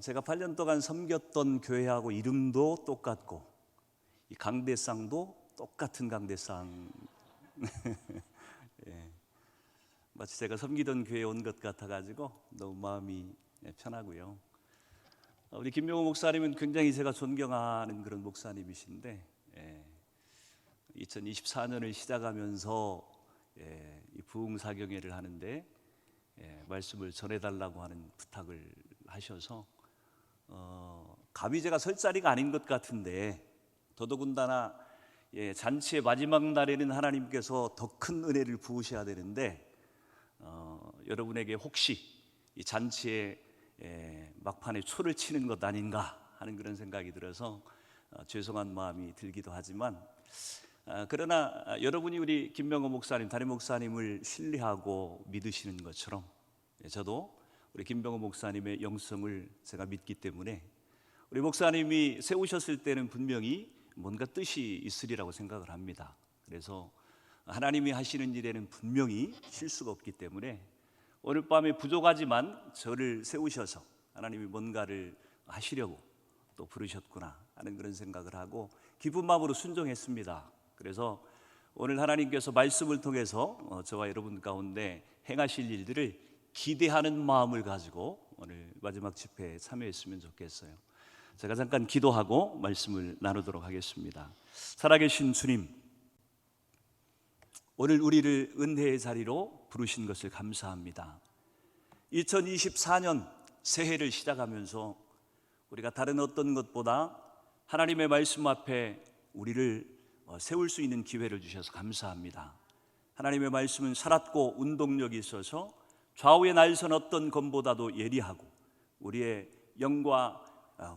제가 8년 동안 섬겼던 교회하고 이름도 똑같고 이 강대상도 똑같은 강대상. 예, 마치 제가 섬기던 교회에 온 것 같아가지고 너무 마음이 편하고요. 우리 김명호 목사님은 굉장히 제가 존경하는 그런 목사님이신데 2024년을 시작하면서 이 부흥사경회를 하는데 말씀을 전해달라고 하는 부탁을 하셔서 감히 제가 설 자리가 아닌 것 같은데 더더군다나 잔치의 마지막 날에는 하나님께서 더 큰 은혜를 부으셔야 되는데 여러분에게 혹시 이 잔치의 막판에 초를 치는 것 아닌가 하는 그런 생각이 들어서 죄송한 마음이 들기도 하지만 그러나 여러분이 우리 김명호 목사님, 담임 목사님을 신뢰하고 믿으시는 것처럼 저도 우리 김명호 목사님의 영성을 제가 믿기 때문에 우리 목사님이 세우셨을 때는 분명히 뭔가 뜻이 있으리라고 생각을 합니다. 그래서 하나님이 하시는 일에는 분명히 실수가 없기 때문에 오늘 밤에 부족하지만 저를 세우셔서 하나님이 뭔가를 하시려고 또 부르셨구나 하는 그런 생각을 하고 기쁜 마음으로 순종했습니다. 그래서 오늘 하나님께서 말씀을 통해서 저와 여러분 가운데 행하실 일들을 기대하는 마음을 가지고 오늘 마지막 집회에 참여했으면 좋겠어요. 제가 잠깐 기도하고 말씀을 나누도록 하겠습니다. 살아계신 주님, 오늘 우리를 은혜의 자리로 부르신 것을 감사합니다. 2024년 새해를 시작하면서 우리가 다른 어떤 것보다 하나님의 말씀 앞에 우리를 세울 수 있는 기회를 주셔서 감사합니다. 하나님의 말씀은 살았고 운동력이 있어서 좌우의 날선 어떤 검보다도 예리하고 우리의 영과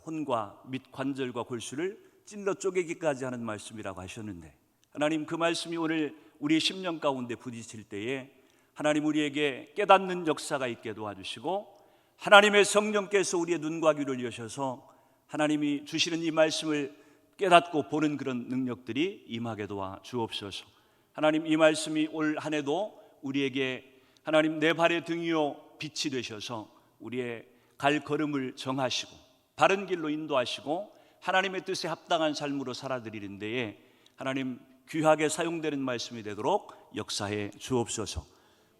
혼과 및 관절과 골수를 찔러 쪼개기까지 하는 말씀이라고 하셨는데 하나님, 그 말씀이 오늘 우리의 심령 가운데 부딪힐 때에 하나님 우리에게 깨닫는 역사가 있게 도와주시고 하나님의 성령께서 우리의 눈과 귀를 여셔서 하나님이 주시는 이 말씀을 깨닫고 보는 그런 능력들이 임하게 도와 주옵소서. 하나님, 이 말씀이 올 한 해도 우리에게 하나님 내 발의 등이요 빛이 되셔서 우리의 갈 걸음을 정하시고 바른 길로 인도하시고 하나님의 뜻에 합당한 삶으로 살아드리는 데에 하나님 귀하게 사용되는 말씀이 되도록 역사해 주옵소서.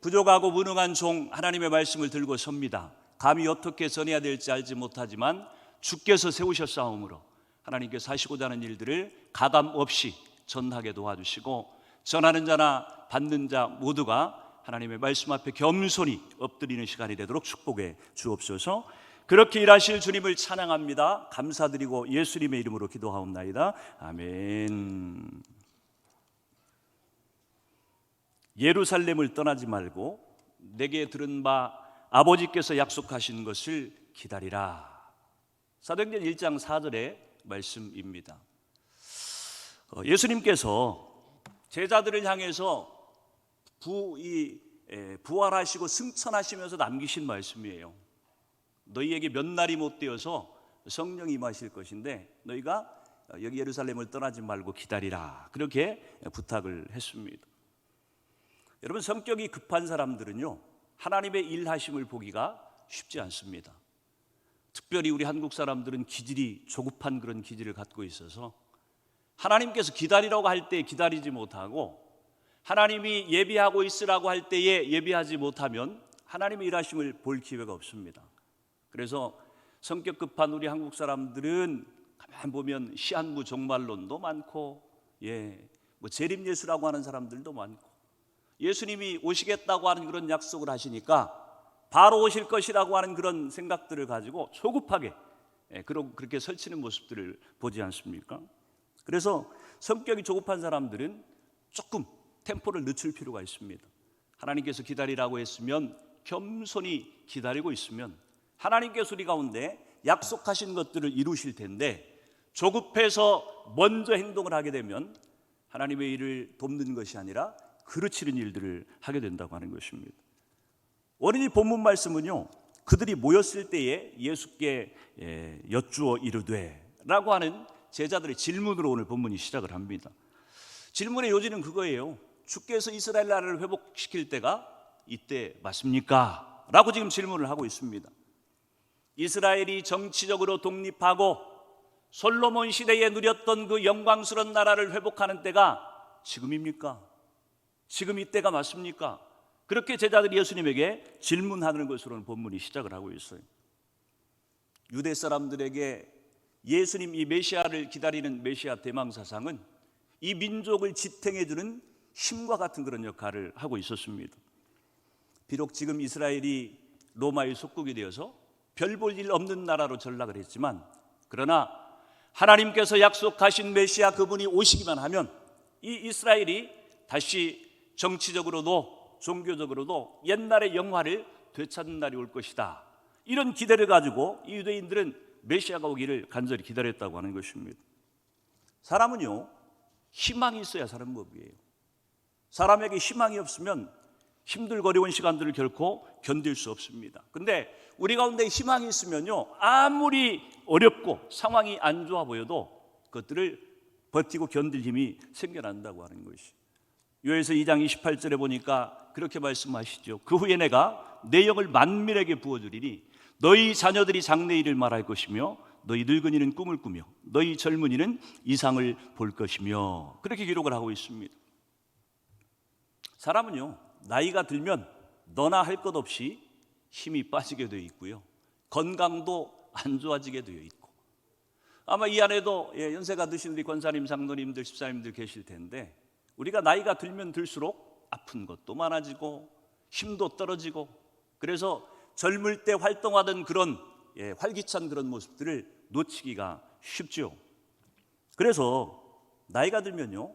부족하고 무능한 종 하나님의 말씀을 들고 섭니다. 감히 어떻게 전해야 될지 알지 못하지만 주께서 세우셨사오므로 하나님께서 하시고자 하는 일들을 가감 없이 전하게 도와주시고 전하는 자나 받는 자 모두가 하나님의 말씀 앞에 겸손히 엎드리는 시간이 되도록 축복해 주옵소서. 그렇게 일하실 주님을 찬양합니다. 감사드리고 예수님의 이름으로 기도하옵나이다. 아멘. 예루살렘을 떠나지 말고 내게 들은 바 아버지께서 약속하신 것을 기다리라. 사도행전 1장 4절의 말씀입니다. 예수님께서 제자들을 향해서 부활하시고 승천하시면서 남기신 말씀이에요. 너희에게 몇 날이 못 되어서 성령이 임하실 것인데 너희가 여기 예루살렘을 떠나지 말고 기다리라. 그렇게 부탁을 했습니다. 여러분, 성격이 급한 사람들은요 하나님의 일하심을 보기가 쉽지 않습니다. 특별히 우리 한국 사람들은 기질이 조급한 그런 기질을 갖고 있어서 하나님께서 기다리라고 할 때 기다리지 못하고 하나님이 예비하고 있으라고 할 때에 예비하지 못하면 하나님의 일하심을 볼 기회가 없습니다. 그래서 성격 급한 우리 한국 사람들은 가만 보면 시한부 종말론도 많고 재림예수라고 하는 사람들도 많고 예수님이 오시겠다고 하는 그런 약속을 하시니까 바로 오실 것이라고 하는 그런 생각들을 가지고 조급하게 그렇게 설치는 모습들을 보지 않습니까? 그래서 성격이 조급한 사람들은 조금 템포를 늦출 필요가 있습니다. 하나님께서 기다리라고 했으면 겸손히 기다리고 있으면 하나님께서 우리 가운데 약속하신 것들을 이루실 텐데 조급해서 먼저 행동을 하게 되면 하나님의 일을 돕는 것이 아니라 그르치는 일들을 하게 된다고 하는 것입니다. 오늘 이 본문 말씀은요 그들이 모였을 때에 예수께 여쭈어 이르되 라고 하는 제자들의 질문으로 오늘 본문이 시작을 합니다. 질문의 요지는 그거예요. 주께서 이스라엘 나라를 회복시킬 때가 이때 맞습니까? 라고 지금 질문을 하고 있습니다. 이스라엘이 정치적으로 독립하고 솔로몬 시대에 누렸던 그 영광스러운 나라를 회복하는 때가 지금입니까? 지금 이때가 맞습니까? 그렇게 제자들이 예수님에게 질문하는 것으로는 본문이 시작을 하고 있어요. 유대 사람들에게 예수님 이 메시아를 기다리는 메시아 대망사상은 이 민족을 지탱해 주는 힘과 같은 그런 역할을 하고 있었습니다. 비록 지금 이스라엘이 로마의 속국이 되어서 별 볼 일 없는 나라로 전락을 했지만, 그러나 하나님께서 약속하신 메시아 그분이 오시기만 하면 이 이스라엘이 다시 정치적으로도 종교적으로도 옛날의 영화를 되찾는 날이 올 것이다. 이런 기대를 가지고 이 유대인들은 메시아가 오기를 간절히 기다렸다고 하는 것입니다. 사람은요, 희망이 있어야 사는 법이에요. 사람에게 희망이 없으면 힘들고 어려운 시간들을 결코 견딜 수 없습니다. 근데 우리 가운데 희망이 있으면요, 아무리 어렵고 상황이 안 좋아 보여도 그것들을 버티고 견딜 힘이 생겨난다고 하는 것이. 요에서 2장 28절에 보니까 그렇게 말씀하시죠. 그 후에 내가 내 영을 만민에게 부어주리니 너희 자녀들이 장래일을 말할 것이며 너희 늙은이는 꿈을 꾸며 너희 젊은이는 이상을 볼 것이며, 그렇게 기록을 하고 있습니다. 사람은요, 나이가 들면 너나 할 것 없이 힘이 빠지게 되어 있고요, 건강도 안 좋아지게 되어 있고, 아마 이 안에도 연세가 드신 우리 권사님, 장로님들, 집사님들 계실 텐데, 우리가 나이가 들면 들수록 아픈 것도 많아지고 힘도 떨어지고, 그래서 젊을 때 활동하던 그런 활기찬 그런 모습들을 놓치기가 쉽죠. 그래서 나이가 들면요,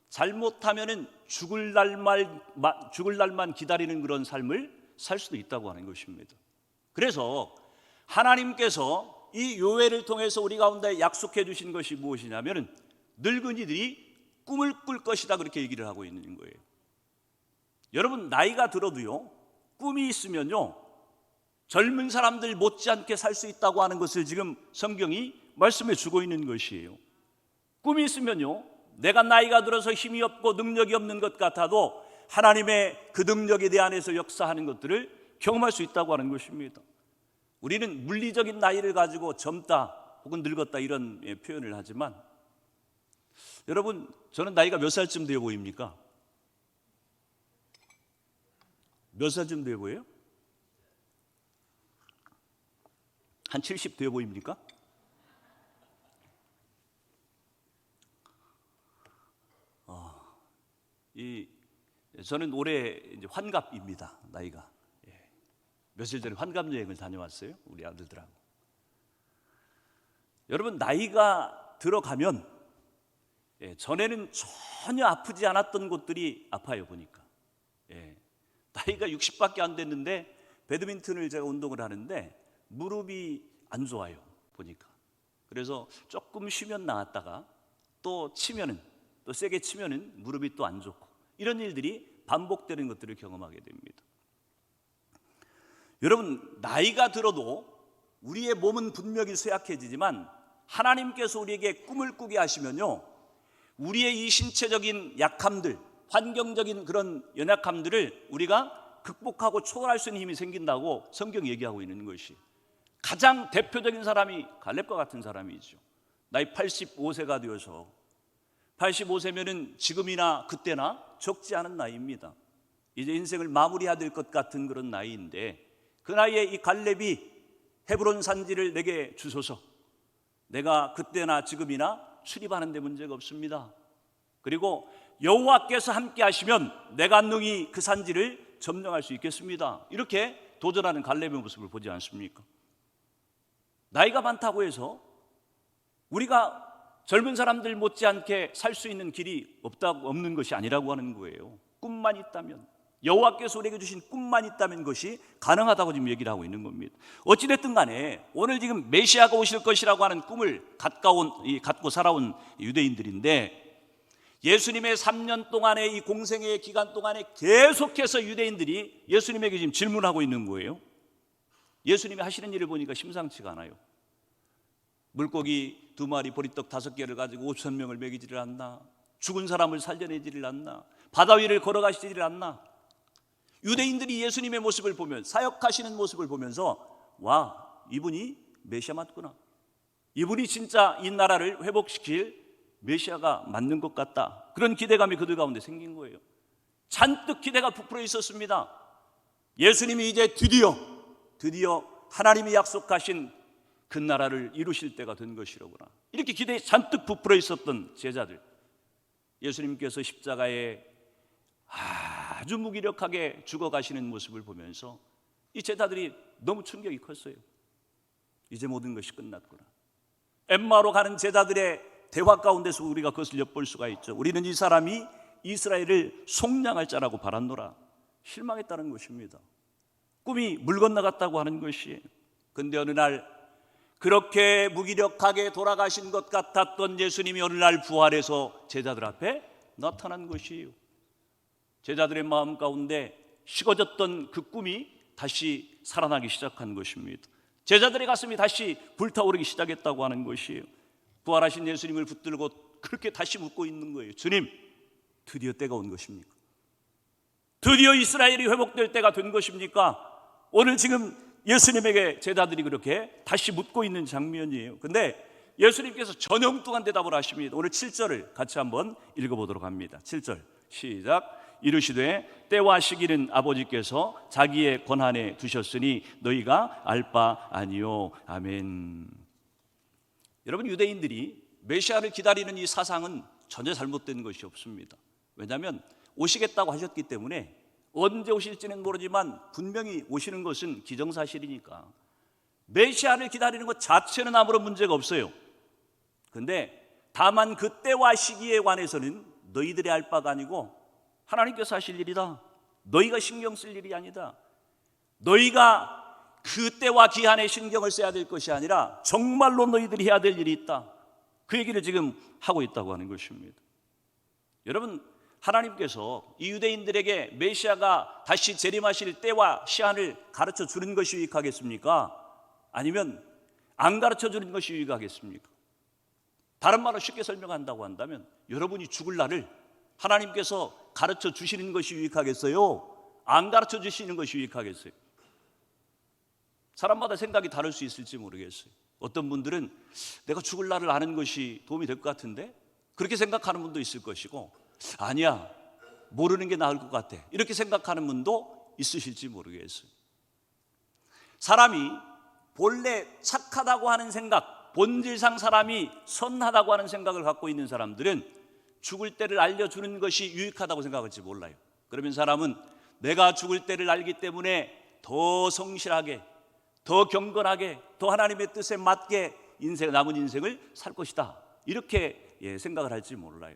잘못하면은 죽을 날만 기다리는 그런 삶을 살 수도 있다고 하는 것입니다. 그래서 하나님께서 이 요엘을 통해서 우리 가운데 약속해 주신 것이 무엇이냐면은 늙은이들이 꿈을 꿀 것이다, 그렇게 얘기를 하고 있는 거예요. 여러분, 나이가 들어도요, 꿈이 있으면요, 젊은 사람들 못지않게 살 수 있다고 하는 것을 지금 성경이 말씀해 주고 있는 것이에요. 꿈이 있으면요, 내가 나이가 들어서 힘이 없고 능력이 없는 것 같아도 하나님의 그 능력에 대해서 역사하는 것들을 경험할 수 있다고 하는 것입니다. 우리는 물리적인 나이를 가지고 젊다 혹은 늙었다 이런 표현을 하지만, 여러분, 저는 나이가 몇 살쯤 되어 보입니까? 몇 살쯤 되어 보여요? 한 70 되어 보입니까? 저는 올해 이제 환갑입니다. 나이가. 며칠 전에 환갑 여행을 다녀왔어요, 우리 아들들하고. 여러분, 나이가 들어가면 전에는 전혀 아프지 않았던 곳들이 아파요, 보니까. 나이가 60밖에 안 됐는데 배드민턴을 제가 운동을 하는데 무릎이 안 좋아요, 보니까. 그래서 조금 쉬면 나았다가 또 치면은, 또 세게 치면은 무릎이 또 안 좋고, 이런 일들이 반복되는 것들을 경험하게 됩니다. 여러분, 나이가 들어도 우리의 몸은 분명히 쇠약해지지만 하나님께서 우리에게 꿈을 꾸게 하시면요, 우리의 이 신체적인 약함들, 환경적인 그런 연약함들을 우리가 극복하고 초월할 수 있는 힘이 생긴다고 성경이 얘기하고 있는 것이. 가장 대표적인 사람이 갈렙과 같은 사람이죠. 나이 85세가 되어서, 85세면은 지금이나 그때나 적지 않은 나이입니다. 이제 인생을 마무리해야 될 것 같은 그런 나이인데, 그 나이에 이 갈렙이 헤브론 산지를 내게 주소서, 내가 그때나 지금이나 출입하는 데 문제가 없습니다. 그리고 여호와께서 함께 하시면 내가 능히 그 산지를 점령할 수 있겠습니다. 이렇게 도전하는 갈렙의 모습을 보지 않습니까? 나이가 많다고 해서 우리가 젊은 사람들 못지않게 살 수 있는 길이 없는 것이 아니라고 하는 거예요. 꿈만 있다면, 여호와께서 우리에게 주신 꿈만 있다면 그것이 가능하다고 지금 얘기를 하고 있는 겁니다. 어찌됐든 간에 오늘 지금 메시아가 오실 것이라고 하는 꿈을 갖고 살아온 유대인들인데, 예수님의 3년 동안의 이 공생의 기간 동안에 계속해서 유대인들이 예수님에게 지금 질문하고 있는 거예요. 예수님이 하시는 일을 보니까 심상치가 않아요. 물고기 2마리, 보리떡 5개를 가지고 5,000명을 먹이지를 않나? 죽은 사람을 살려내지를 않나? 바다 위를 걸어가시지를 않나? 유대인들이 예수님의 모습을 보면, 사역하시는 모습을 보면서, 와, 이분이 메시아 맞구나. 이분이 진짜 이 나라를 회복시킬 메시아가 맞는 것 같다. 그런 기대감이 그들 가운데 생긴 거예요. 잔뜩 기대가 부풀어 있었습니다. 예수님이 이제 드디어 하나님이 약속하신 그 나라를 이루실 때가 된 것이로구나. 이렇게 기대에 잔뜩 부풀어 있었던 제자들, 예수님께서 십자가에 아주 무기력하게 죽어가시는 모습을 보면서 이 제자들이 너무 충격이 컸어요. 이제 모든 것이 끝났구나. 엠마오로 가는 제자들의 대화 가운데서 우리가 그것을 엿볼 수가 있죠. 우리는 이 사람이 이스라엘을 속량할 자라고 바랐노라. 실망했다는 것입니다. 꿈이 물 건너갔다고 하는 것이에요. 근데 어느 날 그렇게 무기력하게 돌아가신 것 같았던 예수님이 어느 날 부활해서 제자들 앞에 나타난 것이에요. 제자들의 마음 가운데 식어졌던 그 꿈이 다시 살아나기 시작한 것입니다. 제자들의 가슴이 다시 불타오르기 시작했다고 하는 것이에요. 부활하신 예수님을 붙들고 그렇게 다시 묻고 있는 거예요. 주님, 드디어 때가 온 것입니까? 드디어 이스라엘이 회복될 때가 된 것입니까? 오늘 지금 예수님에게 제자들이 그렇게 다시 묻고 있는 장면이에요. 근데 예수님께서 전형뚱한 대답을 하십니다. 오늘 7절을 같이 한번 읽어보도록 합니다. 7절 시작. 이르시되 때와 시기는 아버지께서 자기의 권한에 두셨으니 너희가 알 바 아니요. 아멘. 여러분, 유대인들이 메시아를 기다리는 이 사상은 전혀 잘못된 것이 없습니다. 왜냐하면 오시겠다고 하셨기 때문에 언제 오실지는 모르지만 분명히 오시는 것은 기정사실이니까 메시아를 기다리는 것 자체는 아무런 문제가 없어요. 그런데 다만 그 때와 시기에 관해서는 너희들이 알 바가 아니고 하나님께서 하실 일이다. 너희가 신경 쓸 일이 아니다. 너희가 그 때와 기한에 신경을 써야 될 것이 아니라 정말로 너희들이 해야 될 일이 있다. 그 얘기를 지금 하고 있다고 하는 것입니다. 여러분, 하나님께서 이 유대인들에게 메시아가 다시 재림하실 때와 시한을 가르쳐 주는 것이 유익하겠습니까? 아니면 안 가르쳐 주는 것이 유익하겠습니까? 다른 말로 쉽게 설명한다고 한다면 여러분이 죽을 날을 하나님께서 가르쳐 주시는 것이 유익하겠어요? 안 가르쳐 주시는 것이 유익하겠어요? 사람마다 생각이 다를 수 있을지 모르겠어요. 어떤 분들은 내가 죽을 날을 아는 것이 도움이 될 것 같은데 그렇게 생각하는 분도 있을 것이고, 아니야, 모르는 게 나을 것 같아, 이렇게 생각하는 분도 있으실지 모르겠어요. 사람이 본래 착하다고 하는 생각, 본질상 사람이 선하다고 하는 생각을 갖고 있는 사람들은 죽을 때를 알려주는 것이 유익하다고 생각할지 몰라요. 그러면 사람은 내가 죽을 때를 알기 때문에 더 성실하게, 더 경건하게, 더 하나님의 뜻에 맞게 남은 인생을 살 것이다, 이렇게 생각을 할지 몰라요.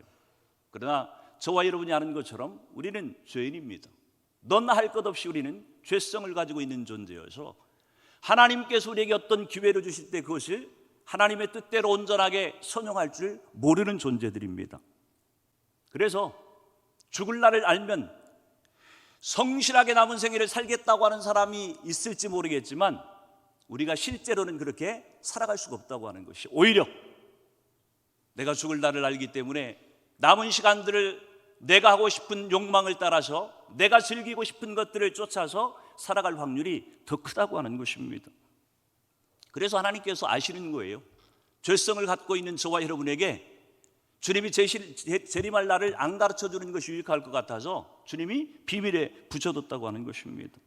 그러나 저와 여러분이 아는 것처럼 우리는 죄인입니다. 너나 할 것 없이 우리는 죄성을 가지고 있는 존재여서 하나님께서 우리에게 어떤 기회를 주실 때 그것을 하나님의 뜻대로 온전하게 선용할 줄 모르는 존재들입니다. 그래서 죽을 날을 알면 성실하게 남은 생애를 살겠다고 하는 사람이 있을지 모르겠지만 우리가 실제로는 그렇게 살아갈 수가 없다고 하는 것이, 오히려 내가 죽을 날을 알기 때문에 남은 시간들을 내가 하고 싶은 욕망을 따라서 내가 즐기고 싶은 것들을 쫓아서 살아갈 확률이 더 크다고 하는 것입니다. 그래서 하나님께서 아시는 거예요. 죄성을 갖고 있는 저와 여러분에게 주님이 재림할 날을 안 가르쳐 주는 것이 유익할 것 같아서 주님이 비밀에 붙여뒀다고 하는 것입니다.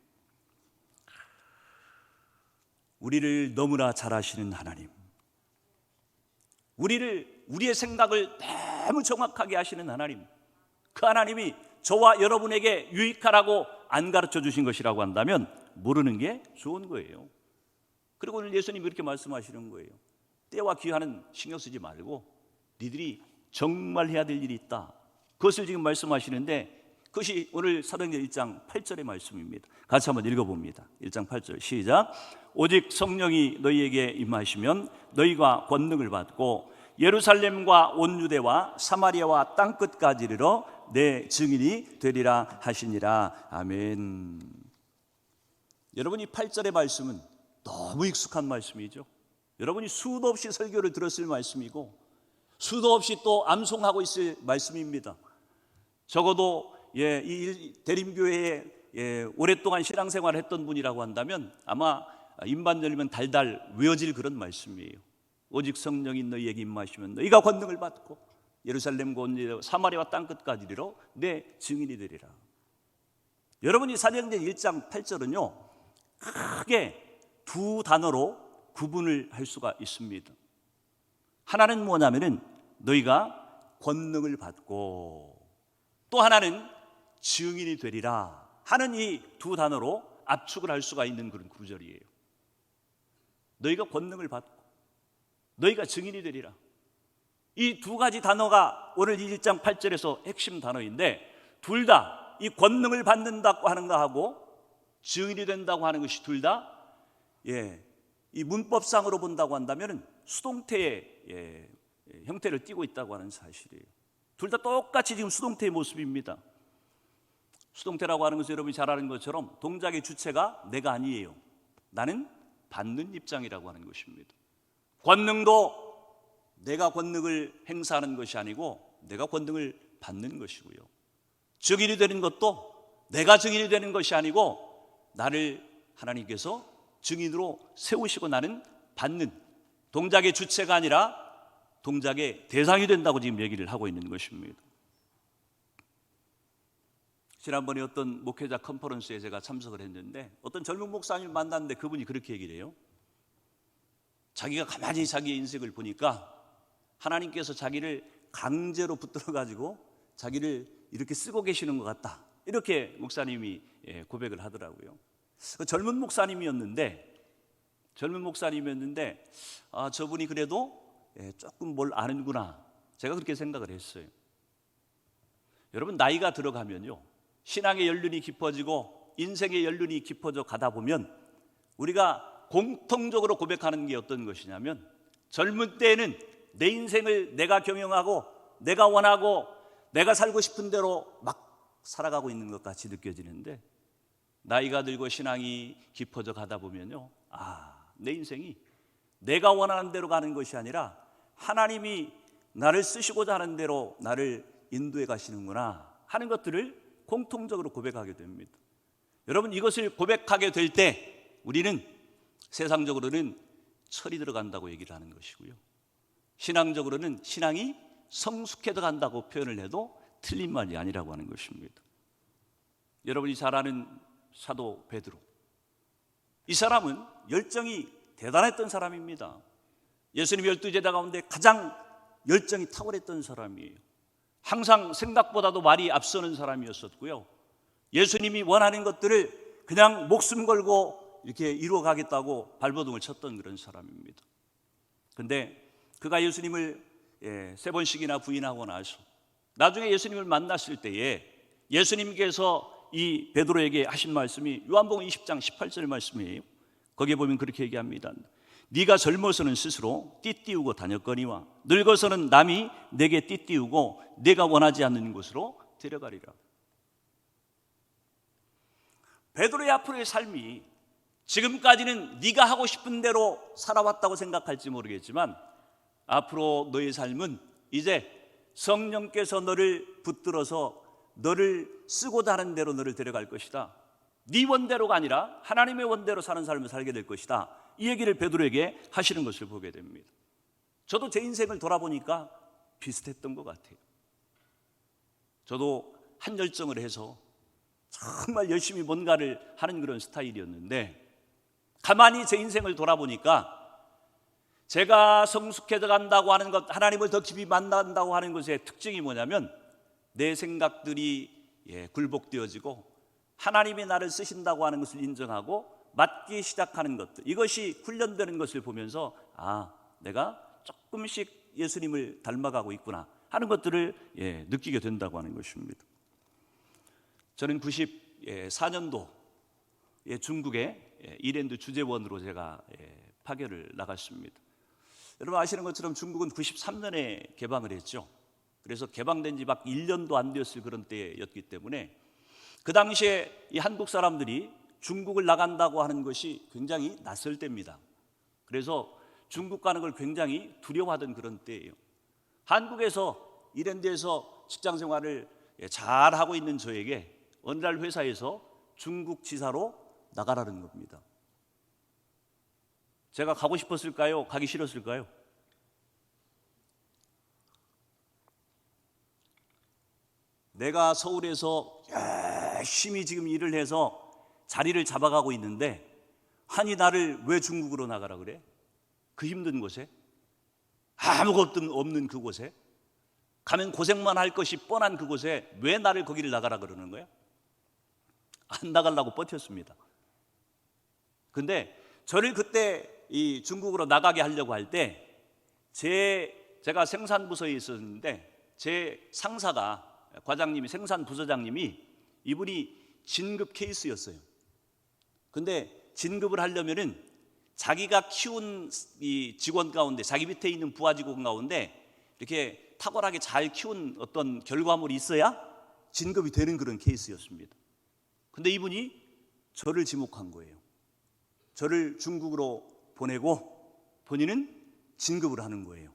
우리를 너무나 잘 아시는 하나님, 우리의 생각을 너무 정확하게 아시는 하나님, 그 하나님이 저와 여러분에게 유익하라고 안 가르쳐 주신 것이라고 한다면 모르는 게 좋은 거예요. 그리고 오늘 예수님이 이렇게 말씀하시는 거예요. 때와 기한은 신경 쓰지 말고 니들이 정말 해야 될 일이 있다, 그것을 지금 말씀하시는데 그것이 오늘 사도행전 1장 8절의 말씀입니다. 같이 한번 읽어봅니다. 1장 8절 시작. 오직 성령이 너희에게 임하시면 너희가 권능을 받고 예루살렘과 온 유대와 사마리아와 땅끝까지 이르러 내 증인이 되리라 하시니라. 아멘. 여러분, 이 8절의 말씀은 너무 익숙한 말씀이죠. 여러분이 수도 없이 설교를 들었을 말씀이고 수도 없이 또 암송하고 있을 말씀입니다. 적어도 이 대림교회에 오랫동안 신앙생활을 했던 분이라고 한다면 아마 입만 열면 달달 외워질 그런 말씀이에요. 오직 성령이 너희에게 임하시면 너희가 권능을 받고 예루살렘과 온 사마리아와 땅끝까지 이르러 내 증인이 되리라. 여러분이 사도행전 1장 8절은요 크게 두 단어로 구분을 할 수가 있습니다. 하나는 뭐냐면은 너희가 권능을 받고, 또 하나는 증인이 되리라 하는 이 두 단어로 압축을 할 수가 있는 그런 구절이에요. 너희가 권능을 받고 너희가 증인이 되리라. 이 두 가지 단어가 오늘 1장 8절에서 핵심 단어인데, 둘 다 이 권능을 받는다고 하는 거하고 증인이 된다고 하는 것이 둘 다 이 문법상으로 본다고 한다면 수동태의 형태를 띠고 있다고 하는 사실이에요. 둘 다 똑같이 지금 수동태의 모습입니다. 수동태라고 하는 것은 여러분이 잘 아는 것처럼 동작의 주체가 내가 아니에요. 나는 받는 입장이라고 하는 것입니다. 권능도 내가 권능을 행사하는 것이 아니고 내가 권능을 받는 것이고요. 증인이 되는 것도 내가 증인이 되는 것이 아니고 나를 하나님께서 증인으로 세우시고 나는 받는, 동작의 주체가 아니라 동작의 대상이 된다고 지금 얘기를 하고 있는 것입니다. 지난번에 어떤 목회자 컨퍼런스에 제가 참석을 했는데 어떤 젊은 목사님을 만났는데 그분이 그렇게 얘기를 해요. 자기가 가만히 자기의 인생을 보니까 하나님께서 자기를 강제로 붙들어가지고 자기를 이렇게 쓰고 계시는 것 같다, 이렇게 목사님이 고백을 하더라고요. 젊은 목사님이었는데 저분이 그래도 조금 뭘 아는구나, 제가 그렇게 생각을 했어요. 여러분, 나이가 들어가면요 신앙의 연륜이 깊어지고 인생의 연륜이 깊어져 가다 보면 우리가 공통적으로 고백하는 게 어떤 것이냐면, 젊은 때에는 내 인생을 내가 경영하고 내가 원하고 내가 살고 싶은 대로 막 살아가고 있는 것 같이 느껴지는데, 나이가 들고 신앙이 깊어져 가다 보면요, 내 인생이 내가 원하는 대로 가는 것이 아니라 하나님이 나를 쓰시고자 하는 대로 나를 인도해 가시는구나 하는 것들을 공통적으로 고백하게 됩니다. 여러분, 이것을 고백하게 될 때 우리는 세상적으로는 철이 들어간다고 얘기를 하는 것이고요, 신앙적으로는 신앙이 성숙해져 간다고 표현을 해도 틀린 말이 아니라고 하는 것입니다. 여러분이 잘 아는 사도 베드로, 이 사람은 열정이 대단했던 사람입니다. 예수님 12제자 가운데 가장 열정이 탁월했던 사람이에요. 항상 생각보다도 말이 앞서는 사람이었었고요, 예수님이 원하는 것들을 그냥 목숨 걸고 이렇게 이루어 가겠다고 발버둥을 쳤던 그런 사람입니다. 그런데 그가 예수님을 3번씩이나 부인하고 나서 나중에 예수님을 만났을 때에 예수님께서 이 베드로에게 하신 말씀이 요한복음 20장 18절 말씀이에요. 거기에 보면 그렇게 얘기합니다. 네가 젊어서는 스스로 띠띠우고 다녔거니와 늙어서는 남이 내게 띠띠우고 내가 원하지 않는 곳으로 데려가리라. 베드로의 앞으로의 삶이 지금까지는 네가 하고 싶은 대로 살아왔다고 생각할지 모르겠지만, 앞으로 너의 삶은 이제 성령께서 너를 붙들어서 너를 쓰고자 하는 대로 너를 데려갈 것이다. 네 원대로가 아니라 하나님의 원대로 사는 삶을 살게 될 것이다. 이 얘기를 베드로에게 하시는 것을 보게 됩니다. 저도 제 인생을 돌아보니까 비슷했던 것 같아요. 저도 한 열정을 해서 정말 열심히 뭔가를 하는 그런 스타일이었는데, 가만히 제 인생을 돌아보니까 제가 성숙해져 간다고 하는 것, 하나님을 더 깊이 만난다고 하는 것의 특징이 뭐냐면, 내 생각들이 굴복되어지고 하나님이 나를 쓰신다고 하는 것을 인정하고 맡기 시작하는 것들, 이것이 훈련되는 것을 보면서 내가 조금씩 예수님을 닮아가고 있구나 하는 것들을 느끼게 된다고 하는 것입니다. 저는 94년도 중국의 이랜드 주재원으로 제가 파견을 나갔습니다. 여러분 아시는 것처럼 중국은 93년에 개방을 했죠. 그래서 개방된 지 막 1년도 안 되었을 그런 때였기 때문에 그 당시에 이 한국 사람들이 중국을 나간다고 하는 것이 굉장히 낯설 때입니다. 그래서 중국 가는 걸 굉장히 두려워하던 그런 때예요. 한국에서 이랜드에서 직장 생활을 잘 하고 있는 저에게 어느 날 회사에서 중국 지사로 나가라는 겁니다. 제가 가고 싶었을까요? 가기 싫었을까요? 내가 서울에서 열심히 지금 일을 해서 자리를 잡아가고 있는데 한이 나를 왜 중국으로 나가라 그래? 그 힘든 곳에, 아무것도 없는 그곳에, 가면 고생만 할 것이 뻔한 그곳에 왜 나를 거기를 나가라 그러는 거야? 안 나가려고 버텼습니다. 근데 저를 그때 이 중국으로 나가게 하려고 할 때 제가 생산부서에 있었는데 제 상사가, 과장님이, 생산부서장님이, 이분이 진급 케이스였어요. 근데 진급을 하려면은 자기가 키운 이 직원 가운데, 자기 밑에 있는 부하 직원 가운데 이렇게 탁월하게 잘 키운 어떤 결과물이 있어야 진급이 되는 그런 케이스였습니다. 근데 이분이 저를 지목한 거예요. 저를 중국으로 보내고 본인은 진급을 하는 거예요.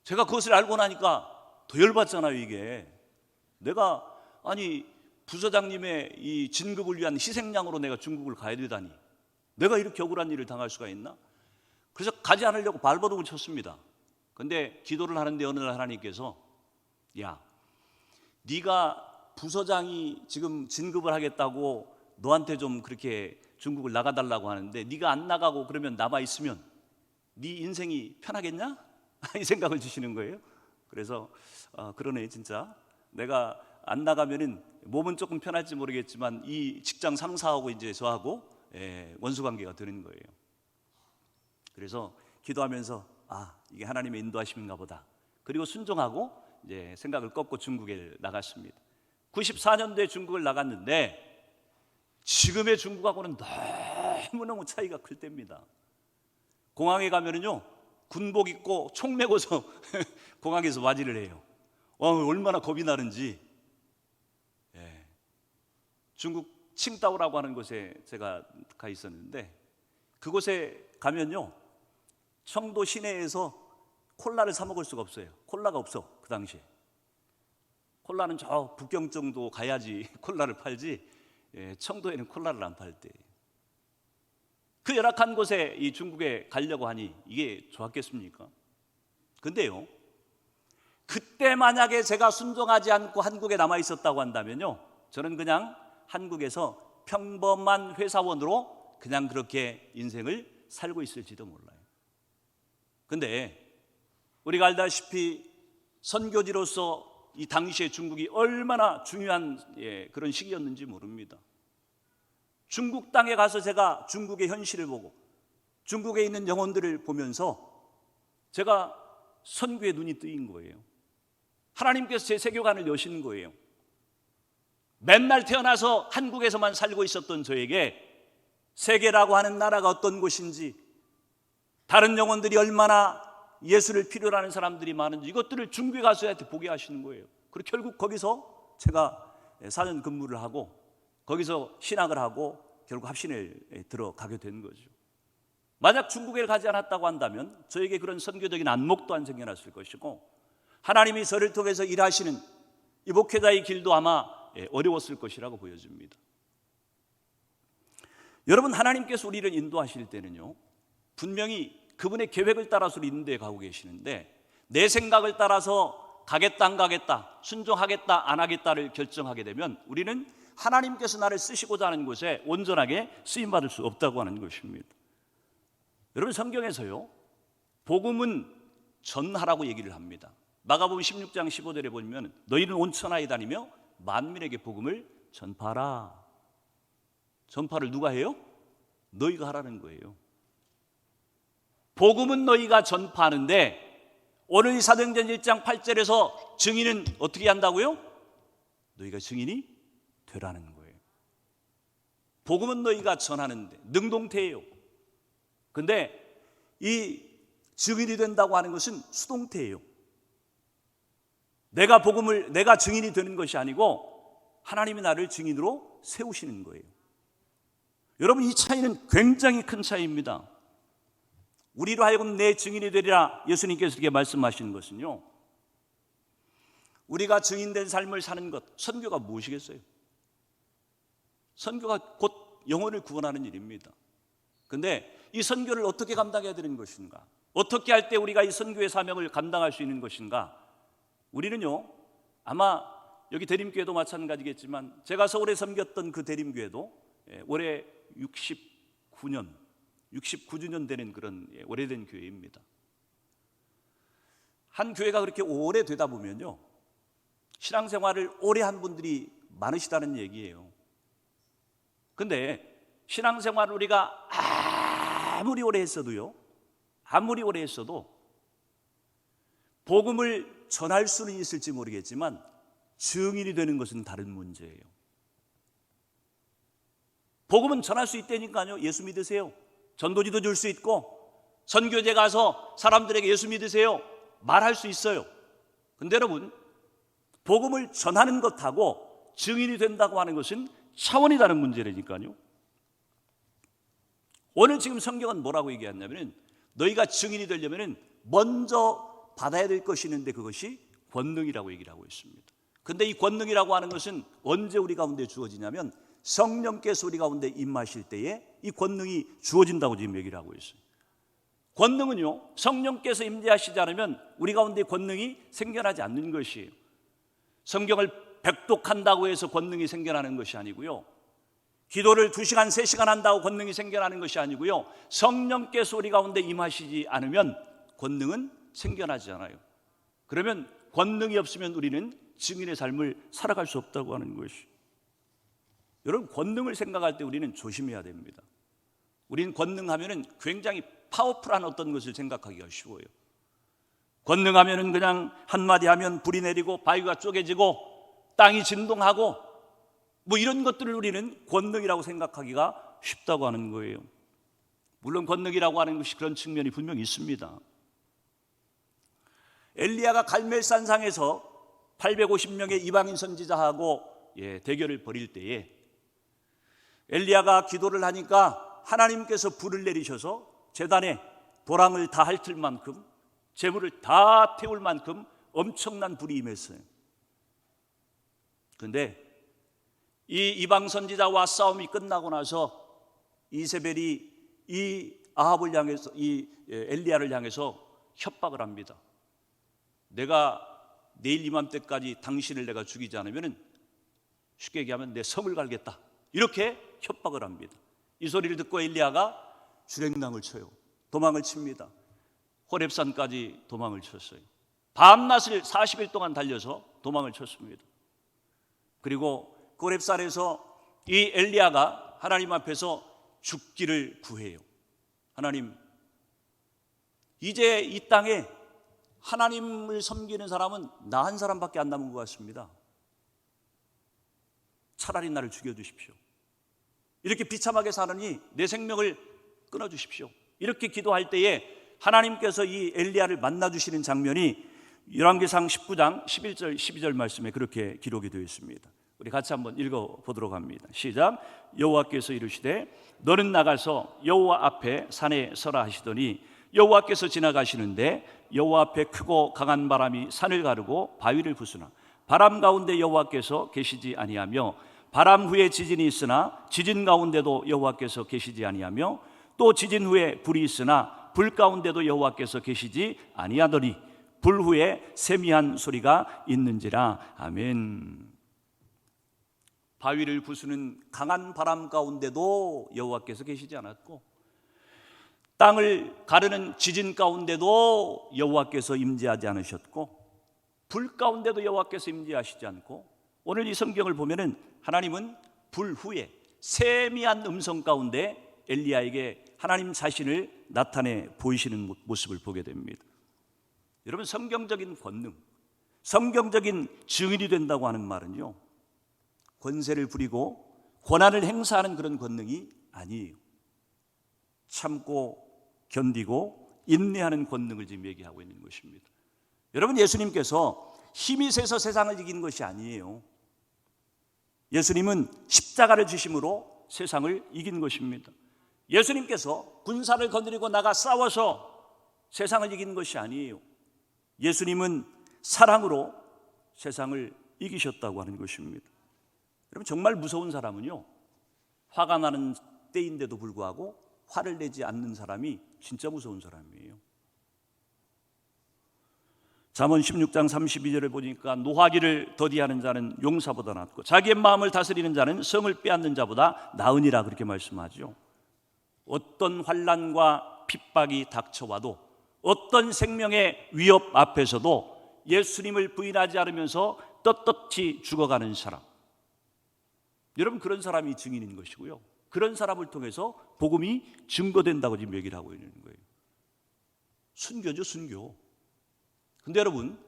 제가 그것을 알고 나니까 더 열받잖아요. 이게 내가, 아니, 부서장님의 이 진급을 위한 희생양으로 내가 중국을 가야 되다니, 내가 이렇게 억울한 일을 당할 수가 있나? 그래서 가지 않으려고 발버둥을 쳤습니다. 근데 기도를 하는데 어느 날 하나님께서, 야, 네가 부서장이 지금 진급을 하겠다고 너한테 좀 그렇게 중국을 나가달라고 하는데 네가 안 나가고 그러면 남아 있으면 네 인생이 편하겠냐? 이 생각을 주시는 거예요. 그래서 그러네, 진짜 내가 안 나가면은 몸은 조금 편할지 모르겠지만 이 직장 상사하고 이제 저하고 원수 관계가 되는 거예요. 그래서 기도하면서 이게 하나님의 인도하심인가 보다. 그리고 순종하고 이제 생각을 꺾고 중국에 나갔습니다. 94년도에 중국을 나갔는데 지금의 중국하고는 너무너무 차이가 클 때입니다. 공항에 가면은요, 군복 입고 총 메고서 공항에서 맞이를 해요. 얼마나 겁이 나는지. 중국 칭다오라고 하는 곳에 제가 가 있었는데 그곳에 가면요, 청도 시내에서 콜라를 사 먹을 수가 없어요. 콜라가 없어. 그 당시에 콜라는 저 북경 정도 가야지 콜라를 팔지, 청도에는 콜라를 안 팔 때. 그 열악한 곳에 이 중국에 가려고 하니 이게 좋았겠습니까? 근데요, 그때 만약에 제가 순종하지 않고 한국에 남아 있었다고 한다면요, 저는 그냥 한국에서 평범한 회사원으로 그냥 그렇게 인생을 살고 있을지도 몰라요. 근데 우리가 알다시피 선교지로서 이 당시에 중국이 얼마나 중요한 그런 시기였는지 모릅니다. 중국 땅에 가서 제가 중국의 현실을 보고 중국에 있는 영혼들을 보면서 제가 선교의 눈이 뜨인 거예요. 하나님께서 제 세계관을 여신 거예요. 맨날 태어나서 한국에서만 살고 있었던 저에게 세계라고 하는 나라가 어떤 곳인지, 다른 영혼들이 얼마나 예수를 필요로 하는 사람들이 많은지, 이것들을 중국에 가서 저한테 보게 하시는 거예요. 그리고 결국 거기서 제가 4년 근무를 하고 거기서 신학을 하고 결국 합신에 들어가게 된 거죠. 만약 중국에 가지 않았다고 한다면 저에게 그런 선교적인 안목도 안 생겨났을 것이고, 하나님이 저를 통해서 일하시는 이 목회자의 길도 아마 어려웠을 것이라고 보여집니다. 여러분, 하나님께서 우리를 인도하실 때는요, 분명히 그분의 계획을 따라서 있는 데 가고 계시는데, 내 생각을 따라서 가겠다 안 가겠다, 순종하겠다 안 하겠다를 결정하게 되면 우리는 하나님께서 나를 쓰시고자 하는 곳에 온전하게 쓰임받을 수 없다고 하는 것입니다. 여러분, 성경에서요, 복음은 전하라고 얘기를 합니다. 마가복음 16장 15절에 보면 너희는 온 천하에 다니며 만민에게 복음을 전파하라. 전파를 누가 해요? 너희가 하라는 거예요. 복음은 너희가 전파하는데 오늘 사도행전 1장 8절에서 증인은 어떻게 한다고요? 너희가 증인이 되라는 거예요. 복음은 너희가 전하는데 능동태예요. 근데 이 증인이 된다고 하는 것은 수동태예요. 내가 증인이 되는 것이 아니고 하나님이 나를 증인으로 세우시는 거예요. 여러분, 이 차이는 굉장히 큰 차이입니다. 우리로 하여금 내 증인이 되리라 예수님께서 이렇게 말씀하시는 것은요, 우리가 증인된 삶을 사는 것, 선교가 무엇이겠어요? 선교가 곧 영혼을 구원하는 일입니다. 근데 이 선교를 어떻게 감당해야 되는 것인가? 어떻게 할 때 우리가 이 선교의 사명을 감당할 수 있는 것인가? 우리는요, 아마 여기 대림교회도 마찬가지겠지만 제가 서울에 섬겼던 그 대림교회도 올해 69주년 되는 그런 오래된 교회입니다. 한 교회가 그렇게 오래되다 보면요, 신앙생활을 오래 한 분들이 많으시다는 얘기예요. 근데 신앙생활을 우리가 아무리 오래 했어도 복음을 전할 수는 있을지 모르겠지만 증인이 되는 것은 다른 문제예요. 복음은 전할 수 있다니까요. 예수 믿으세요. 전도지도 줄 수 있고 선교제 가서 사람들에게 예수 믿으세요 말할 수 있어요. 근데 여러분, 복음을 전하는 것하고 증인이 된다고 하는 것은 차원이 다른 문제라니까요. 오늘 지금 성경은 뭐라고 얘기했냐면, 너희가 증인이 되려면 먼저 받아야 될 것이 있는데 그것이 권능이라고 얘기를 하고 있습니다. 근데 이 권능이라고 하는 것은 언제 우리 가운데 주어지냐면 성령께서 우리 가운데 임하실 때에 이 권능이 주어진다고 지금 얘기를 하고 있어요. 권능은요, 성령께서 임재하시지 않으면 우리 가운데 권능이 생겨나지 않는 것이에요. 성경을 백독한다고 해서 권능이 생겨나는 것이 아니고요, 기도를 2시간, 3시간 한다고 권능이 생겨나는 것이 아니고요, 성령께서 우리 가운데 임하시지 않으면 권능은 생겨나지 않아요. 그러면 권능이 없으면 우리는 증인의 삶을 살아갈 수 없다고 하는 것이. 여러분, 권능을 생각할 때 우리는 조심해야 됩니다. 우리는 권능하면은 굉장히 파워풀한 어떤 것을 생각하기가 쉬워요. 권능하면은 그냥 한마디 하면 불이 내리고 바위가 쪼개지고 땅이 진동하고 뭐 이런 것들을 우리는 권능이라고 생각하기가 쉽다고 하는 거예요. 물론 권능이라고 하는 것이 그런 측면이 분명히 있습니다. 엘리야가 갈멜산상에서 850명의 이방인 선지자하고 대결을 벌일 때에 엘리야가 기도를 하니까 하나님께서 불을 내리셔서 제단에 도랑을 다 핥을 만큼, 재물을 다 태울 만큼 엄청난 불이 임했어요. 그런데 이 이방 선지자와 싸움이 끝나고 나서 이세벨이 이 아합을 향해서, 이 엘리야를 향해서 협박을 합니다. 내가 내일 이맘때까지 당신을 내가 죽이지 않으면, 쉽게 얘기하면 내 성을 갈겠다, 이렇게 협박을 합니다. 이 소리를 듣고 엘리야가 주랭랑을 쳐요. 도망을 칩니다. 호렙산까지 도망을 쳤어요. 밤낮을 40일 동안 달려서 도망을 쳤습니다. 그리고 호렙산에서 이 엘리야가 하나님 앞에서 죽기를 구해요. 하나님, 이제 이 땅에 하나님을 섬기는 사람은 나 한 사람밖에 안 남은 것 같습니다. 차라리 나를 죽여주십시오. 이렇게 비참하게 사느니 내 생명을 끊어주십시오. 이렇게 기도할 때에 하나님께서 이 엘리야를 만나주시는 장면이 열왕기상 19장 11절 12절 말씀에 그렇게 기록이 되어 있습니다. 우리 같이 한번 읽어보도록 합니다. 시작. 여호와께서 이르시되 너는 나가서 여호와 앞에 산에 서라 하시더니 여호와께서 지나가시는데 여호와 앞에 크고 강한 바람이 산을 가르고 바위를 부수나 바람 가운데 여호와께서 계시지 아니하며 바람 후에 지진이 있으나 지진 가운데도 여호와께서 계시지 아니하며 또 지진 후에 불이 있으나 불 가운데도 여호와께서 계시지 아니하더니 불 후에 세미한 소리가 있는지라. 아멘. 바위를 부수는 강한 바람 가운데도 여호와께서 계시지 않았고, 땅을 가르는 지진 가운데도 여호와께서 임재하지 않으셨고, 불 가운데도 여호와께서 임재하시지 않고, 오늘 이 성경을 보면은 하나님은 불 후에 세미한 음성 가운데 엘리야에게 하나님 자신을 나타내 보이시는 모습을 보게 됩니다. 여러분, 성경적인 권능, 성경적인 증인이 된다고 하는 말은요, 권세를 부리고 권한을 행사하는 그런 권능이 아니에요. 참고 견디고 인내하는 권능을 지금 얘기하고 있는 것입니다. 여러분, 예수님께서 힘이 세서 세상을 이기는 것이 아니에요. 예수님은 십자가를 지심으로 세상을 이긴 것입니다. 예수님께서 군사를 거느리고 나가 싸워서 세상을 이기는 것이 아니에요. 예수님은 사랑으로 세상을 이기셨다고 하는 것입니다. 여러분, 정말 무서운 사람은요, 화가 나는 때인데도 불구하고 화를 내지 않는 사람이 진짜 무서운 사람이에요. 잠언 16장 32절에 보니까 노하기를 더디하는 자는 용사보다 낫고 자기의 마음을 다스리는 자는 성을 빼앗는 자보다 나으니라 그렇게 말씀하죠. 어떤 환난과 핍박이 닥쳐와도 어떤 생명의 위협 앞에서도 예수님을 부인하지 않으면서 떳떳이 죽어가는 사람, 여러분 그런 사람이 증인인 것이고요. 그런 사람을 통해서 복음이 증거된다고 지금 얘기를 하고 있는 거예요. 순교죠, 순교. 근데 여러분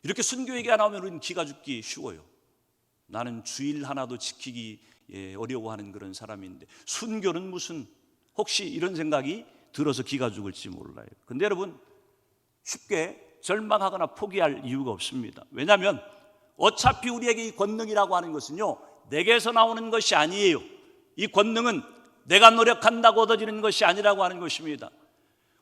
이렇게 순교 얘기가 나오면 우리는 기가 죽기 쉬워요. 나는 주일 하나도 지키기 어려워하는 그런 사람인데 순교는 무슨, 혹시 이런 생각이 들어서 기가 죽을지 몰라요. 근데 여러분 쉽게 절망하거나 포기할 이유가 없습니다. 왜냐하면 어차피 우리에게 이 권능이라고 하는 것은요 내게서 나오는 것이 아니에요. 이 권능은 내가 노력한다고 얻어지는 것이 아니라고 하는 것입니다.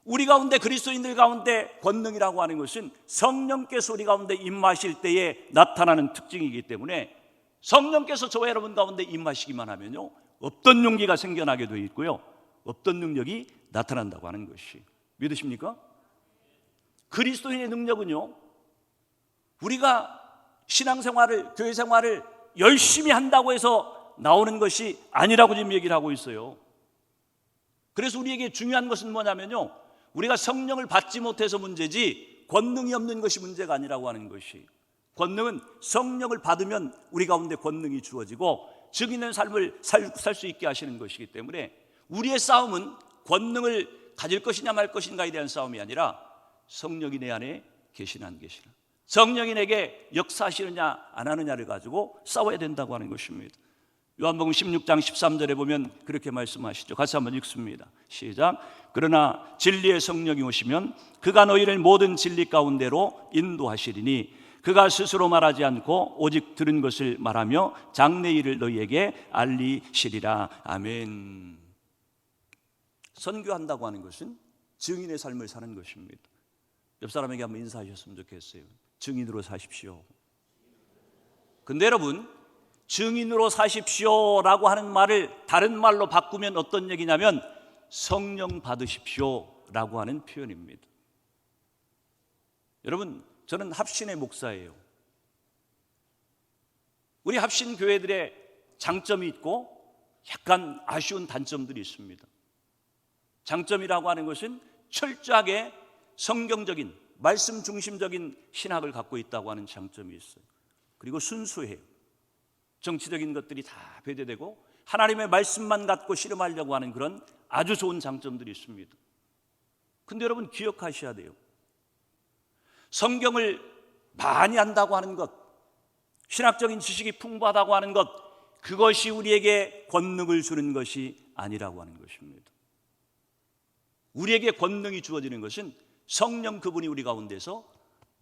우리 가운데, 그리스도인들 가운데 권능이라고 하는 것은 성령께서 우리 가운데 임하실 때에 나타나는 특징이기 때문에 성령께서 저와 여러분 가운데 임하시기만 하면요 없던 용기가 생겨나게 되어 있고요 없던 능력이 나타난다고 하는 것이, 믿으십니까? 그리스도인의 능력은요 우리가 신앙생활을, 교회생활을 열심히 한다고 해서 나오는 것이 아니라고 지금 얘기를 하고 있어요. 그래서 우리에게 중요한 것은 뭐냐면요 우리가 성령을 받지 못해서 문제지 권능이 없는 것이 문제가 아니라고 하는 것이, 권능은 성령을 받으면 우리 가운데 권능이 주어지고 증인의 삶을 살 수 있게 하시는 것이기 때문에 우리의 싸움은 권능을 가질 것이냐 말 것인가에 대한 싸움이 아니라 성령이 내 안에 계시나 안 계시나, 성령이 내게 역사하시느냐 안 하느냐를 가지고 싸워야 된다고 하는 것입니다. 요한복음 16장 13절에 보면 그렇게 말씀하시죠. 같이 한번 읽습니다. 시작. 그러나 진리의 성령이 오시면 그가 너희를 모든 진리 가운데로 인도하시리니 그가 스스로 말하지 않고 오직 들은 것을 말하며 장래 일을 너희에게 알리시리라. 아멘. 선교한다고 하는 것은 증인의 삶을 사는 것입니다. 옆 사람에게 한번 인사하셨으면 좋겠어요. 증인으로 사십시오. 근데 여러분 증인으로 사십시오라고 하는 말을 다른 말로 바꾸면 어떤 얘기냐면 성령 받으십시오라고 하는 표현입니다. 여러분 저는 합신의 목사예요. 우리 합신 교회들의 장점이 있고 약간 아쉬운 단점들이 있습니다. 장점이라고 하는 것은 철저하게 성경적인 말씀 중심적인 신학을 갖고 있다고 하는 장점이 있어요. 그리고 순수해요. 정치적인 것들이 다 배제되고 하나님의 말씀만 갖고 실험하려고 하는 그런 아주 좋은 장점들이 있습니다. 근데 여러분 기억하셔야 돼요. 성경을 많이 안다고 하는 것, 신학적인 지식이 풍부하다고 하는 것, 그것이 우리에게 권능을 주는 것이 아니라고 하는 것입니다. 우리에게 권능이 주어지는 것은 성령 그분이 우리 가운데서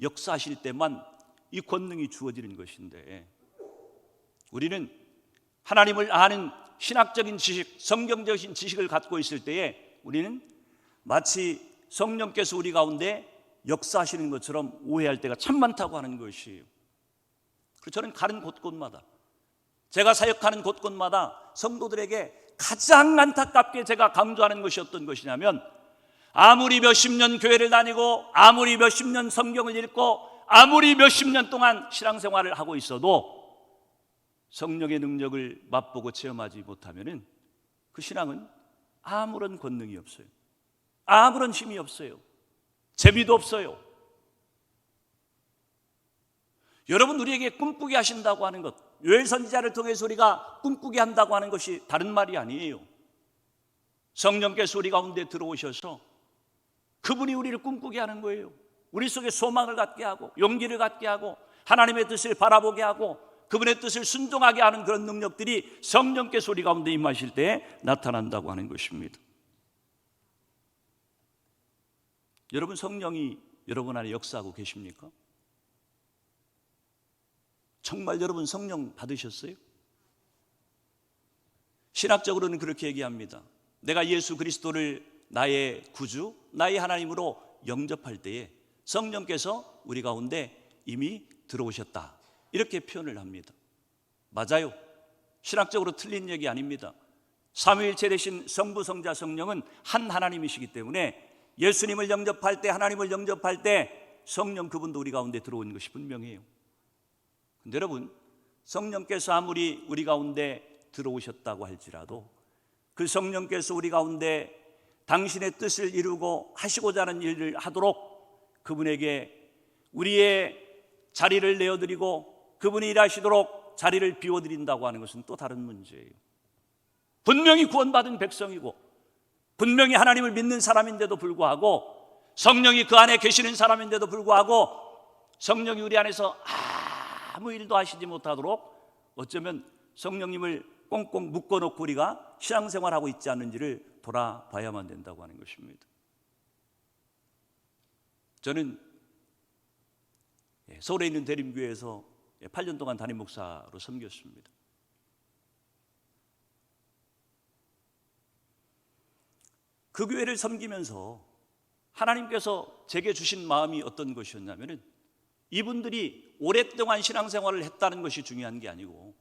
역사하실 때만 이 권능이 주어지는 것인데, 우리는 하나님을 아는 신학적인 지식, 성경적인 지식을 갖고 있을 때에 우리는 마치 성령께서 우리 가운데 역사하시는 것처럼 오해할 때가 참 많다고 하는 것이에요. 그래서 저는 가는 곳곳마다, 제가 사역하는 곳곳마다 성도들에게 가장 안타깝게 제가 강조하는 것이 어떤 것이냐면, 아무리 몇십 년 교회를 다니고 아무리 몇십 년 성경을 읽고 아무리 몇십 년 동안 신앙생활을 하고 있어도 성령의 능력을 맛보고 체험하지 못하면 그 신앙은 아무런 권능이 없어요. 아무런 힘이 없어요. 재미도 없어요. 여러분, 우리에게 꿈꾸게 하신다고 하는 것, 요엘 선지자를 통해서 우리가 꿈꾸게 한다고 하는 것이 다른 말이 아니에요. 성령께서 우리 가운데 들어오셔서 그분이 우리를 꿈꾸게 하는 거예요. 우리 속에 소망을 갖게 하고 용기를 갖게 하고 하나님의 뜻을 바라보게 하고 그분의 뜻을 순종하게 하는 그런 능력들이 성령께서 우리 가운데 임하실 때에 나타난다고 하는 것입니다. 여러분, 성령이 여러분 안에 역사하고 계십니까? 정말 여러분 성령 받으셨어요? 신학적으로는 그렇게 얘기합니다. 내가 예수 그리스도를 나의 구주, 나의 하나님으로 영접할 때에 성령께서 우리 가운데 이미 들어오셨다, 이렇게 표현을 합니다. 맞아요. 신학적으로 틀린 얘기 아닙니다. 삼위일체 되신 성부, 성자, 성령은 한 하나님이시기 때문에 예수님을 영접할 때, 하나님을 영접할 때 성령 그분도 우리 가운데 들어온 것이 분명해요. 근데 여러분, 성령께서 아무리 우리 가운데 들어오셨다고 할지라도 그 성령께서 우리 가운데 당신의 뜻을 이루고 하시고자 하는 일을 하도록 그분에게 우리의 자리를 내어드리고 그분이 일하시도록 자리를 비워드린다고 하는 것은 또 다른 문제예요. 분명히 구원받은 백성이고 분명히 하나님을 믿는 사람인데도 불구하고, 성령이 그 안에 계시는 사람인데도 불구하고 성령이 우리 안에서 아무 일도 하시지 못하도록 어쩌면 성령님을 꽁꽁 묶어놓고 우리가 신앙생활하고 있지 않는지를 돌아봐야만 된다고 하는 것입니다. 저는 서울에 있는 대림교회에서 8년 동안 담임 목사로 섬겼습니다. 그 교회를 섬기면서 하나님께서 제게 주신 마음이 어떤 것이었냐면, 이분들이 오랫동안 신앙생활을 했다는 것이 중요한 게 아니고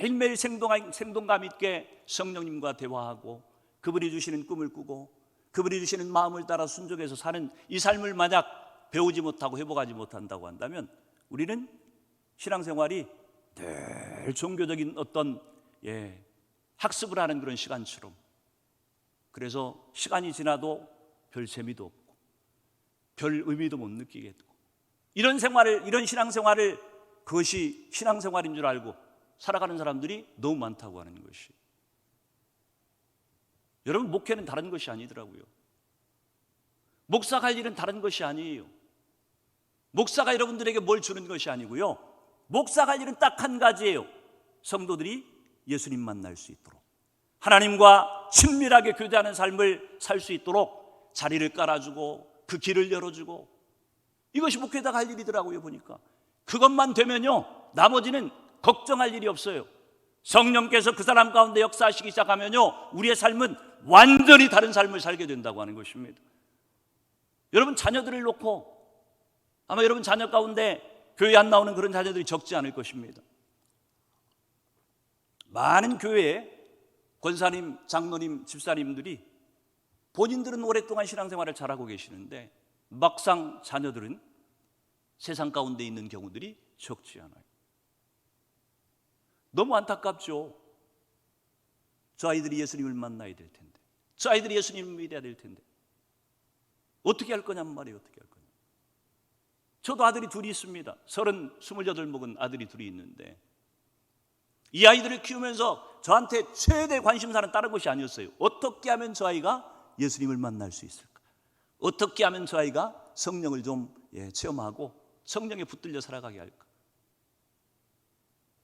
매일매일 생동감 있게 성령님과 대화하고 그분이 주시는 꿈을 꾸고 그분이 주시는 마음을 따라 순종해서 사는 이 삶을 만약 배우지 못하고 회복하지 못한다고 한다면 우리는 신앙생활이 늘 종교적인 어떤 학습을 하는 그런 시간처럼, 그래서 시간이 지나도 별 재미도 없고 별 의미도 못 느끼게 되고, 이런 신앙생활을 그것이 신앙생활인 줄 알고 살아가는 사람들이 너무 많다고 하는 것이. 여러분, 목회는 다른 것이 아니더라고요. 목사가 할 일은 다른 것이 아니에요. 목사가 여러분들에게 뭘 주는 것이 아니고요, 목사가 할 일은 딱 한 가지예요. 성도들이 예수님 만날 수 있도록, 하나님과 친밀하게 교제하는 삶을 살 수 있도록 자리를 깔아주고 그 길을 열어주고, 이것이 목회자가 할 일이더라고요. 보니까 그것만 되면요, 나머지는 걱정할 일이 없어요. 성령께서 그 사람 가운데 역사하시기 시작하면요, 우리의 삶은 완전히 다른 삶을 살게 된다고 하는 것입니다. 여러분, 자녀들을 놓고 아마 여러분 자녀 가운데 교회 안 나오는 그런 자녀들이 적지 않을 것입니다. 많은 교회에 권사님, 장로님, 집사님들이 본인들은 오랫동안 신앙생활을 잘하고 계시는데 막상 자녀들은 세상 가운데 있는 경우들이 적지 않아요. 너무 안타깝죠. 저 아이들이 예수님을 만나야 될 텐데, 저 아이들이 예수님을 믿어야 될 텐데 어떻게 할 거냔 말이에요. 어떻게 할 거냐. 저도 아들이 둘이 있습니다. 28 먹은 아들이 둘이 있는데 이 아이들을 키우면서 저한테 최대 관심사는 다른 것이 아니었어요. 어떻게 하면 저 아이가 예수님을 만날 수 있을까? 어떻게 하면 저 아이가 성령을 좀 체험하고 성령에 붙들려 살아가게 할까?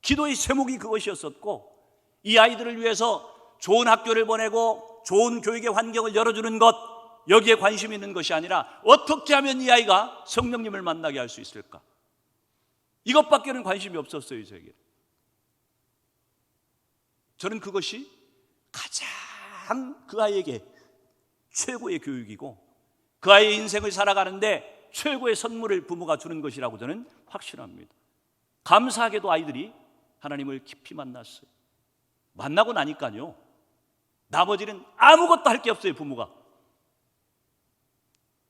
기도의 제목이 그것이었었고, 이 아이들을 위해서 좋은 학교를 보내고 좋은 교육의 환경을 열어주는 것, 여기에 관심이 있는 것이 아니라 어떻게 하면 이 아이가 성령님을 만나게 할 수 있을까? 이것밖에는 관심이 없었어요. 저에게. 저는 그것이 가장 그 아이에게 최고의 교육이고 그 아이의 인생을 살아가는데 최고의 선물을 부모가 주는 것이라고 저는 확신합니다. 감사하게도 아이들이 하나님을 깊이 만났어요. 만나고 나니까요, 나머지는 아무것도 할 게 없어요. 부모가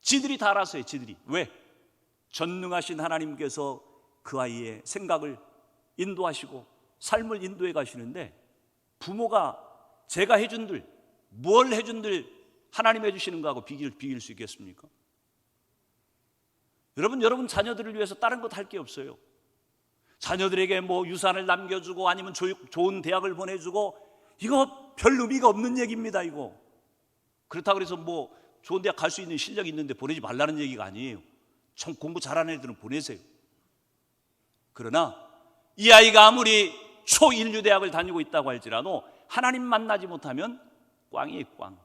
지들이 다 알았어요. 지들이. 왜? 전능하신 하나님께서 그 아이의 생각을 인도하시고 삶을 인도해 가시는데, 부모가 제가 해준들, 뭘 해준들 하나님 해주시는 거하고 비길 수 있겠습니까? 여러분 자녀들을 위해서 다른 것 할 게 없어요. 자녀들에게 뭐 유산을 남겨주고 아니면 좋은 대학을 보내주고, 이거 별 의미가 없는 얘기입니다. 이거 그렇다고 해서 뭐 좋은 대학 갈 수 있는 실력이 있는데 보내지 말라는 얘기가 아니에요. 참 공부 잘하는 애들은 보내세요. 그러나 이 아이가 아무리 초인류 대학을 다니고 있다고 할지라도 하나님 만나지 못하면 꽝이에요. 꽝.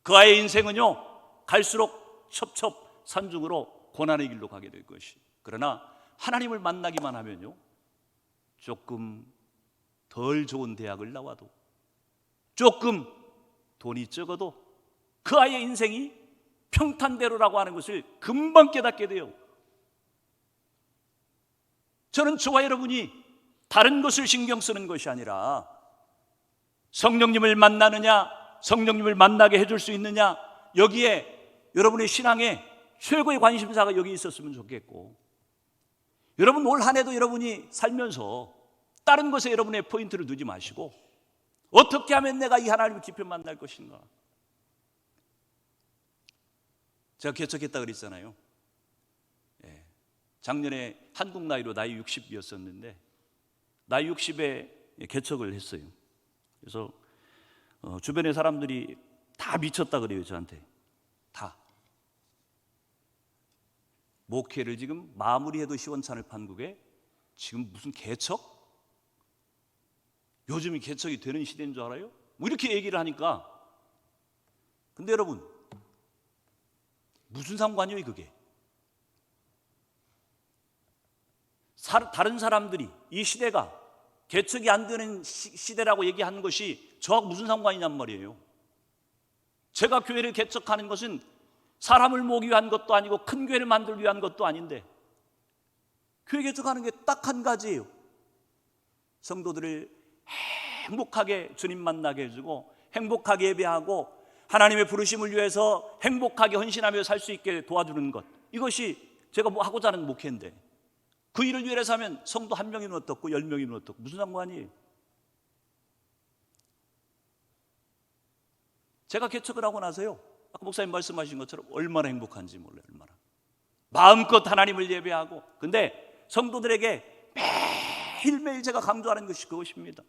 그 아이의 인생은요, 갈수록 첩첩산중으로 고난의 길로 가게 될 것이. 그러나 하나님을 만나기만 하면요, 조금 덜 좋은 대학을 나와도, 조금 돈이 적어도 그 아이의 인생이 평탄대로라고 하는 것을 금방 깨닫게 돼요. 저는 저와 여러분이 다른 것을 신경 쓰는 것이 아니라 성령님을 만나느냐, 성령님을 만나게 해줄 수 있느냐, 여기에 여러분의 신앙에 최고의 관심사가 여기 있었으면 좋겠고, 여러분 올 한 해도 여러분이 살면서 다른 것에 여러분의 포인트를 두지 마시고 어떻게 하면 내가 이 하나님을 깊이 만날 것인가. 제가 개척했다 그랬잖아요. 작년에 한국 나이로 나이 60이었었는데 나이 60에 개척을 했어요. 그래서 주변의 사람들이 다 미쳤다 그래요. 저한테 다. 목회를 지금 마무리해도 시원찮을 판국에 지금 무슨 개척? 요즘이 개척이 되는 시대인 줄 알아요? 뭐 이렇게 얘기를 하니까, 근데 여러분 무슨 상관이에요 그게? 다른 사람들이 이 시대가 개척이 안 되는 시대라고 얘기하는 것이 저하고 무슨 상관이냔 말이에요. 제가 교회를 개척하는 것은 사람을 모으기 위한 것도 아니고 큰 교회를 만들기 위한 것도 아닌데, 교회 개척하는 게 딱 한 가지예요. 성도들을 행복하게 주님 만나게 해주고 행복하게 예배하고 하나님의 부르심을 위해서 행복하게 헌신하며 살 수 있게 도와주는 것, 이것이 제가 하고자 하는 목회인데, 그 일을 위해서 하면 성도 1명이면 어떻고 10명이면 어떻고 무슨 상관이에요? 제가 개척을 하고 나서요, 아까 목사님 말씀하신 것처럼 얼마나 행복한지 몰라요. 얼마나 마음껏 하나님을 예배하고. 근데 성도들에게 매일매일 제가 강조하는 것이 그것입니다.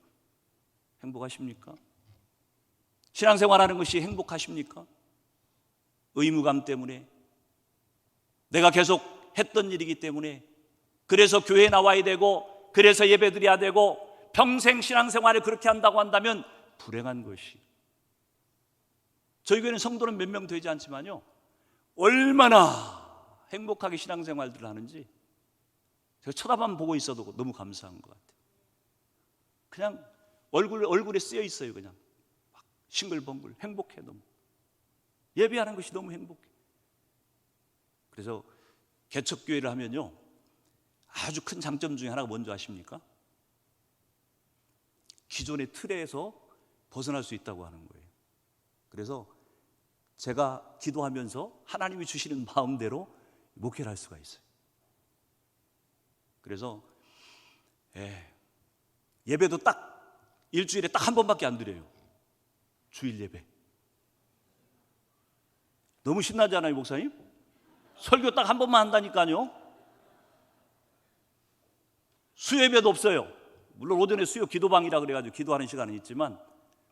행복하십니까? 신앙생활하는 것이 행복하십니까? 의무감 때문에, 내가 계속 했던 일이기 때문에, 그래서 교회에 나와야 되고 그래서 예배드려야 되고 평생 신앙생활을 그렇게 한다고 한다면 불행한 것이. 저희 교회는 성도는 몇 명 되지 않지만요, 얼마나 행복하게 신앙생활들을 하는지 제가 쳐다만 보고 있어도 너무 감사한 것 같아요. 그냥 얼굴에 쓰여 있어요. 그냥 막 싱글벙글 행복해. 너무 예배하는 것이 너무 행복해. 그래서 개척교회를 하면요, 아주 큰 장점 중에 하나가 뭔지 아십니까? 기존의 틀에서 벗어날 수 있다고 하는 거예요. 그래서 제가 기도하면서 하나님이 주시는 마음대로 목회를 할 수가 있어요. 그래서 예배도 딱 일주일에 딱 한 번밖에 안 드려요. 주일 예배. 너무 신나지 않아요, 목사님? 설교 딱 한 번만 한다니까요. 수요예배도 없어요. 물론 오전에 수요 기도방이라 그래가지고 기도하는 시간은 있지만,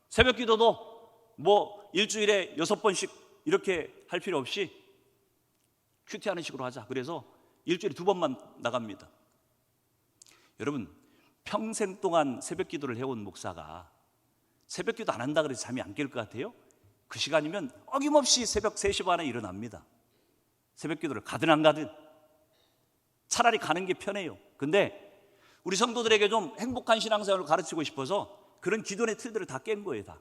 새벽 기도도 뭐 일주일에 6번씩 이렇게 할 필요 없이 큐티하는 식으로 하자. 그래서 일주일에 2번만 나갑니다. 여러분, 평생 동안 새벽 기도를 해온 목사가 새벽 기도 안 한다 그래서 잠이 안 깰 것 같아요? 그 시간이면 어김없이 새벽 3시 반에 일어납니다. 새벽 기도를 가든 안 가든 차라리 가는 게 편해요. 근데 우리 성도들에게 좀 행복한 신앙생활을 가르치고 싶어서 그런 기존의 틀들을 다 깬 거예요. 다.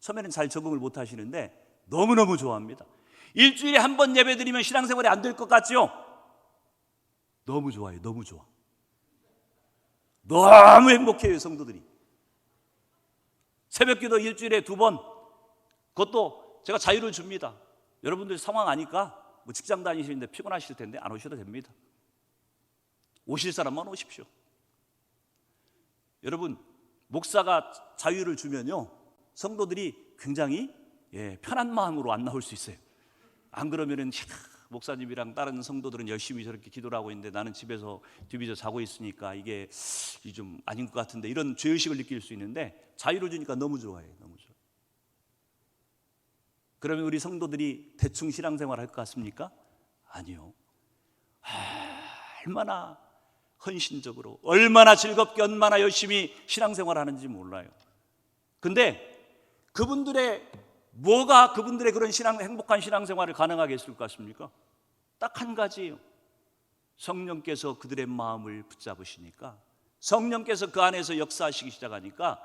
처음에는 잘 적응을 못 하시는데 너무너무 좋아합니다. 일주일에 한 번 예배 드리면 신앙생활이 안 될 것 같죠? 너무 좋아요. 너무 좋아. 너무 행복해요, 성도들이. 새벽 기도 일주일에 2번, 그것도 제가 자유를 줍니다. 여러분들 상황 아니까 뭐 직장 다니시는데 피곤하실 텐데 안 오셔도 됩니다. 오실 사람만 오십시오. 여러분, 목사가 자유를 주면요, 성도들이 굉장히 편한 마음으로 안 나올 수 있어요. 안 그러면은 목사님이랑 다른 성도들은 열심히 저렇게 기도를 하고 있는데 나는 집에서 뒤비져 자고 있으니까 이게 좀 아닌 것 같은데, 이런 죄의식을 느낄 수 있는데 자유를 주니까 너무 좋아해요. 너무 좋아요. 그러면 우리 성도들이 대충 신앙생활 할 것 같습니까? 아니요. 얼마나 헌신적으로, 얼마나 즐겁게, 얼마나 열심히 신앙생활 하는지 몰라요. 근데 뭐가 그분들의 그런 행복한 신앙생활을 가능하게 했을 것 같습니까? 딱 한 가지예요. 성령께서 그들의 마음을 붙잡으시니까, 성령께서 그 안에서 역사하시기 시작하니까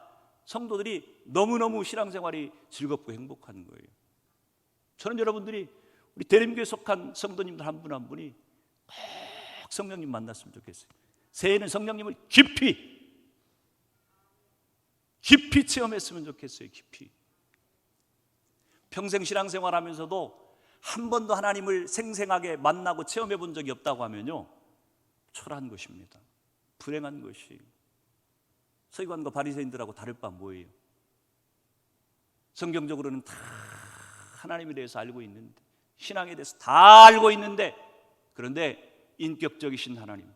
성도들이 너무너무 신앙생활이 즐겁고 행복한 거예요. 저는 여러분들이 우리 대림교에 속한 성도님들 한 분 한 분이 꼭 성령님 만났으면 좋겠어요. 새해에는 성령님을 깊이 깊이 체험했으면 좋겠어요. 깊이. 평생 신앙생활하면서도 한 번도 하나님을 생생하게 만나고 체험해 본 적이 없다고 하면요, 초라한 것입니다. 불행한 것이. 서기관과 바리새인들하고 다를 바 뭐예요? 성경적으로는 다 하나님에 대해서 알고 있는데, 신앙에 대해서 다 알고 있는데, 그런데 인격적이신 하나님,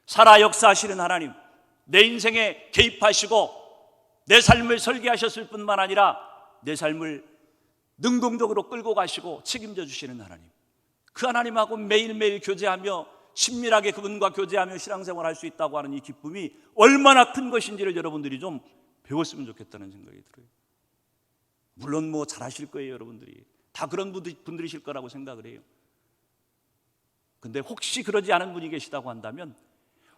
살아 역사하시는 하나님, 내 인생에 개입하시고 내 삶을 설계하셨을 뿐만 아니라 내 삶을 능동적으로 끌고 가시고 책임져 주시는 하나님, 그 하나님하고 매일매일 교제하며 친밀하게 그분과 교제하며 신앙생활할 수 있다고 하는 이 기쁨이 얼마나 큰 것인지를 여러분들이 좀 배웠으면 좋겠다는 생각이 들어요. 물론 뭐 잘하실 거예요. 여러분들이 다 그런 분들이실 거라고 생각을 해요. 근데 혹시 그러지 않은 분이 계시다고 한다면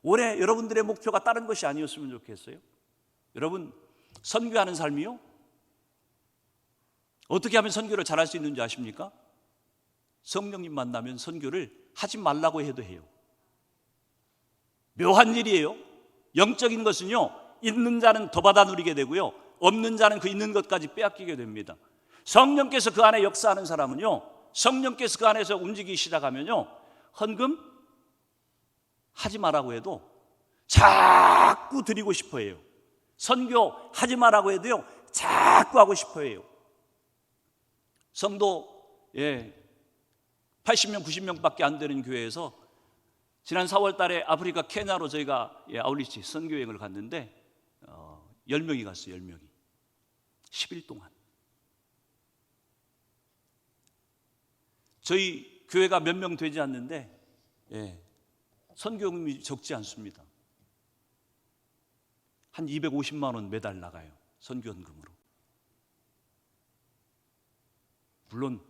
올해 여러분들의 목표가 다른 것이 아니었으면 좋겠어요. 여러분, 선교하는 삶이요, 어떻게 하면 선교를 잘할 수 있는지 아십니까? 성령님 만나면 선교를 하지 말라고 해도 해요. 묘한 일이에요. 영적인 것은요, 있는 자는 더 받아 누리게 되고요, 없는 자는 그 있는 것까지 빼앗기게 됩니다. 성령께서 그 안에 역사하는 사람은요, 성령께서 그 안에서 움직이기 시작하면요, 헌금 하지 말라고 해도 자꾸 드리고 싶어 해요. 선교 하지 말라고 해도요, 자꾸 하고 싶어 해요. 성도 80명 90명밖에 안 되는 교회에서 지난 4월 달에 아프리카 케냐로 저희가 아울리치 선교여행을 갔는데 10명이 갔어요. 10명이 10일 동안. 저희 교회가 몇 명 되지 않는데 선교금이 적지 않습니다. 한 250만 원 매달 나가요. 선교연금으로. 물론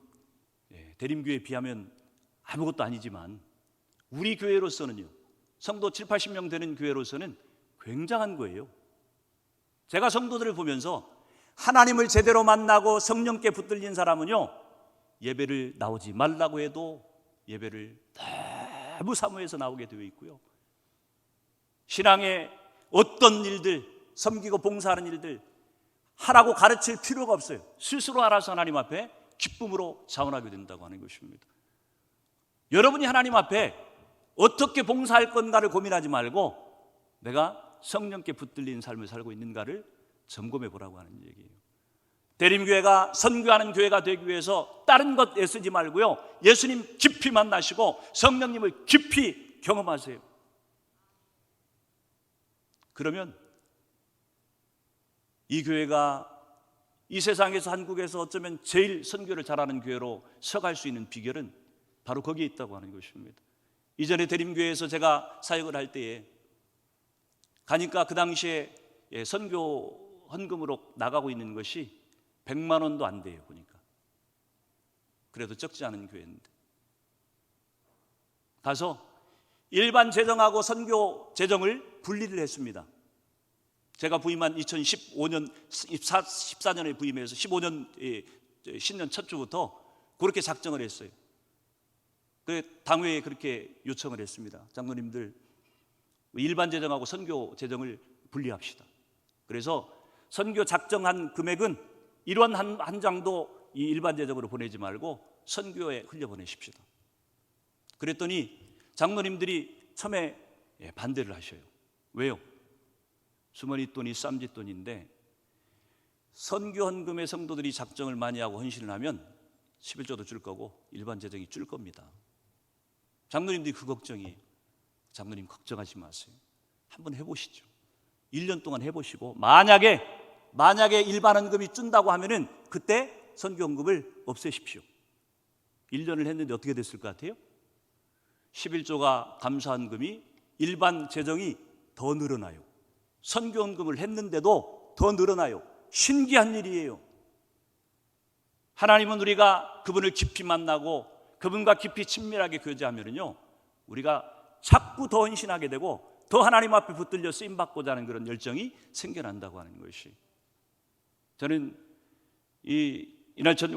대림교회에 비하면 아무것도 아니지만 우리 교회로서는요, 성도 7, 80명 되는 교회로서는 굉장한 거예요. 제가 성도들을 보면서 하나님을 제대로 만나고 성령께 붙들린 사람은요, 예배를 나오지 말라고 해도 예배를 너무 사모해서 나오게 되어 있고요, 신앙의 어떤 일들, 섬기고 봉사하는 일들 하라고 가르칠 필요가 없어요. 스스로 알아서 하나님 앞에 기쁨으로 자원하게 된다고 하는 것입니다. 여러분이 하나님 앞에 어떻게 봉사할 건가를 고민하지 말고 내가 성령께 붙들린 삶을 살고 있는가를 점검해 보라고 하는 얘기예요. 대림교회가 선교하는 교회가 되기 위해서 다른 것 애쓰지 말고요, 예수님 깊이 만나시고 성령님을 깊이 경험하세요. 그러면 이 교회가 이 세상에서, 한국에서 어쩌면 제일 선교를 잘하는 교회로 서갈 수 있는 비결은 바로 거기에 있다고 하는 것입니다. 이전에 대림교회에서 제가 사역을 할 때에 가니까 그 당시에 선교 헌금으로 나가고 있는 것이 100만 원도 안 돼요. 보니까 그래도 적지 않은 교회인데 가서 일반 재정하고 선교 재정을 분리를 했습니다. 제가 부임한 2015년 14년에 부임해서 15년 신년 첫 주부터 그렇게 작정을 했어요. 당회에 그렇게 요청을 했습니다. 장로님들, 일반 재정하고 선교 재정을 분리합시다. 그래서 선교 작정한 금액은 1원 한 장도 이 일반 재정으로 보내지 말고 선교에 흘려보내십시다. 그랬더니 장로님들이 처음에 반대를 하셔요. 왜요? 주머니 돈이 쌈짓돈인데 선교 헌금에 성도들이 작정을 많이 하고 헌신을 하면 11조도 줄 거고 일반 재정이 줄 겁니다. 장로님들이 그 걱정이에요. 장로님 걱정하지 마세요. 한번 해보시죠. 1년 동안 해보시고 만약에 일반 헌금이 준다고 하면은 그때 선교 헌금을 없애십시오. 1년을 했는데 어떻게 됐을 것 같아요? 11조가 감사 헌금이 일반 재정이 더 늘어나요. 선교 헌금을 했는데도 더 늘어나요. 신기한 일이에요. 하나님은 우리가 그분을 깊이 만나고 그분과 깊이 친밀하게 교제하면요, 우리가 자꾸 더 헌신하게 되고 더 하나님 앞에 붙들려 쓰임받고자 하는 그런 열정이 생겨난다고 하는 것이, 저는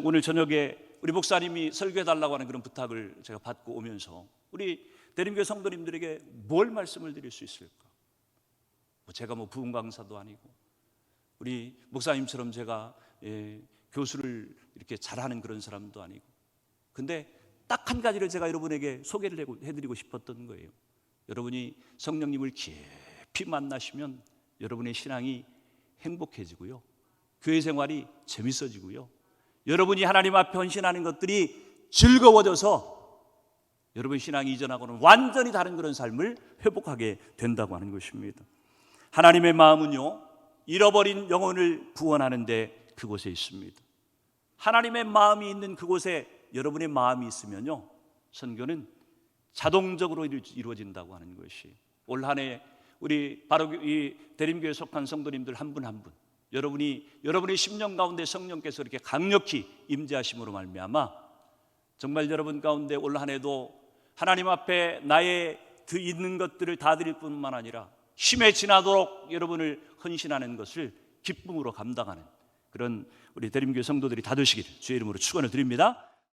오늘 저녁에 우리 목사님이 설교해달라고 하는 그런 부탁을 제가 받고 오면서 우리 대림교회 성도님들에게 뭘 말씀을 드릴 수 있을까? 제가 부흥 강사도 아니고 우리 목사님처럼 제가 교수를 이렇게 잘하는 그런 사람도 아니고, 근데 딱 한 가지를 제가 여러분에게 소개를 해드리고 싶었던 거예요. 여러분이 성령님을 깊이 만나시면 여러분의 신앙이 행복해지고요, 교회 생활이 재밌어지고요, 여러분이 하나님 앞에 헌신하는 것들이 즐거워져서 여러분 신앙이 이전하고는 완전히 다른 그런 삶을 회복하게 된다고 하는 것입니다. 하나님의 마음은요, 잃어버린 영혼을 구원하는 데 그곳에 있습니다. 하나님의 마음이 있는 그곳에 여러분의 마음이 있으면요, 선교는 자동적으로 이루어진다고 하는 것이, 올 한 해 우리 바로 이 대림교회 속한 성도님들 한 분 한 분, 여러분의 심령 가운데 성령께서 이렇게 강력히 임재하심으로 말미암아 정말 여러분 가운데 올 한 해도 하나님 앞에 나의 있는 것들을 다 드릴 뿐만 아니라 힘에 지나도록 여러분을 헌신하는 것을 기쁨으로 감당하는 그런 우리 대림교회 성도들이 다 되시기를 주의 이름으로 축원을 드립니다.